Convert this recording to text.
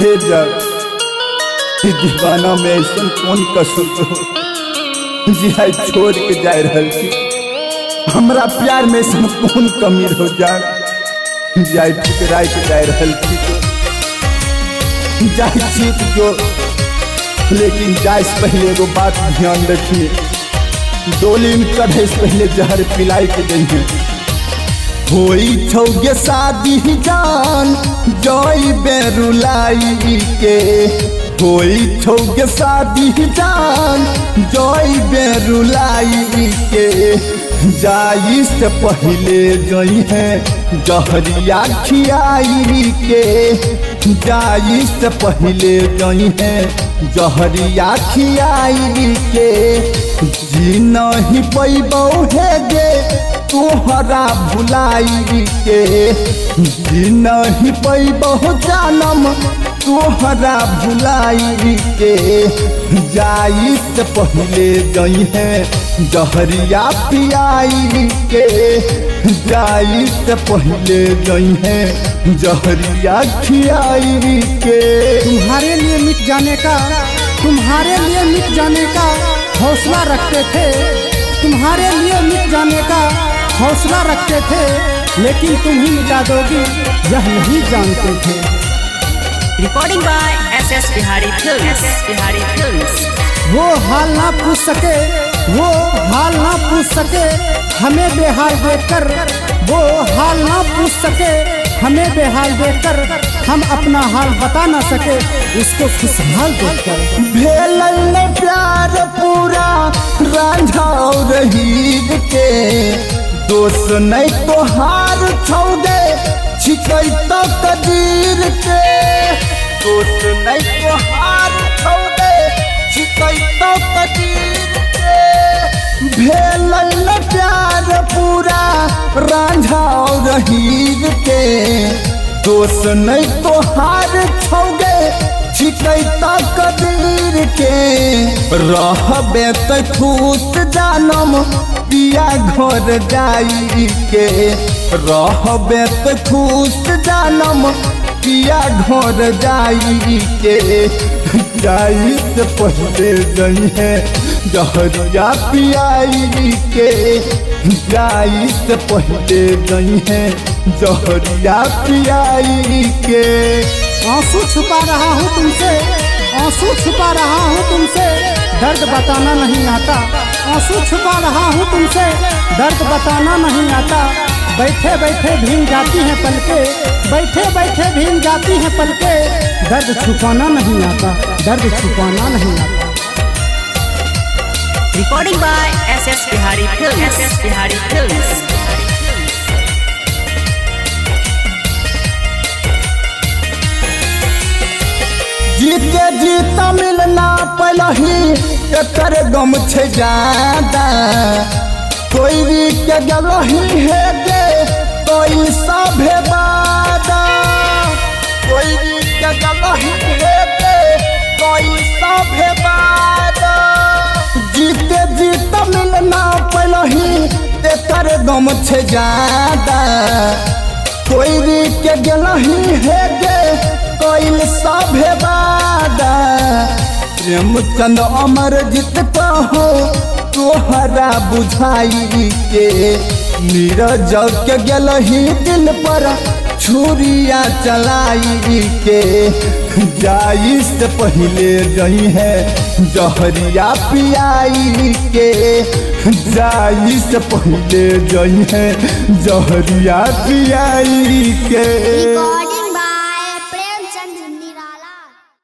हे जग दीवाना में ऐसा कौन कसूर जी है छोड़ के जाए रहल थी। हमरा प्यार में ऐसा कौन कमी हो जाए जाए ठुकराए के जाए रहल थी। जाए चीत जो लेकिन जाए से पहले एगो बात ध्यान रखिए, डोली में चढ़े से पहले जहर पिलाई के देंगे। होई छौगे शादी जान जई बेरुलाई के, होई छौगे शादी जान जई बेरुलाई के। जाई से पहले जई है जहरिया खियाई के, जाई से पहले जई है जहरिया खियाई के। जी नहीं पैबौ है गे तोहरा भुलाई के, जी नहीं पैबौ जानम तोहरा भुलाई के। जाई से पहले जई है जहरिया पियाई के, जाई से पहले जई है जहरिया खियाई के। तुम्हारे लिए मिट जाने का, तुम्हारे लिए मिट जाने का हौसला रखते थे, तुम्हारे लिए मिट जाने का हौसला रखते थे, लेकिन तुम ही मिटा दोगी यह नहीं जानते थे। Recording by SS Bihari films. वो हाल ना पूछ सके, वो हाल ना पूछ सके हमें बेहाल देखकर, वो हाल ना पूछ सके हमें बेहाल देखकर। हम अपना हाल बता ना सके उसको खुशहाल देखकर। भेल प्यार पूरा रांझा रहीद के, दोस्त नहीं तोहार छौगे छिकै तो कदीर के। दोस्त नहीं तोहार छौगे छिकै तो कदीर के। भेल प्यार पूरा रांझा रहीद के, दोस्त नहीं तोहार छौगे छिकै तो कदीर के। रहबे तो खुश जानम पिया घर जाई के, रहबे तो खुश जानम पिया घर जाई के। जाई से पहले गई है जहरिया पियाई के, जाई से पहले गई है जहरिया पियाई के। आंसू छुपा रहा हूँ तुमसे, आंसू छुपा रहा हूँ तुमसे, दर्द बताना नहीं आता। आंसू छुपा रहा हूँ तुमसे, दर्द बताना नहीं आता। बैठे बैठे भीग जाती हैं पलके, बैठे बैठे भीग जाती हैं पलके। दर्द छुपाना नहीं आता, दर्द छुपाना नहीं आता। Recording by SS Bihari films. जीते जीता मिलना पलही एकर गम छे ज्यादा। कोई के गलही है गे कोई सभे वादा, कोई के गलही है गे कोई सभे वादा। जीते जीता मिलना पलही एकर गम छे ज्यादा। कोई के गलही है गे कोई सभे वादा। प्रेमचंद अमरजीत कहो तोहरा बुझाई के, नीरज के गलही दिल पर छुरिया चलाई के। जाई से पहले गई है जहरिया पियाई के, जाई से पहले गई है जहरिया पियाई के।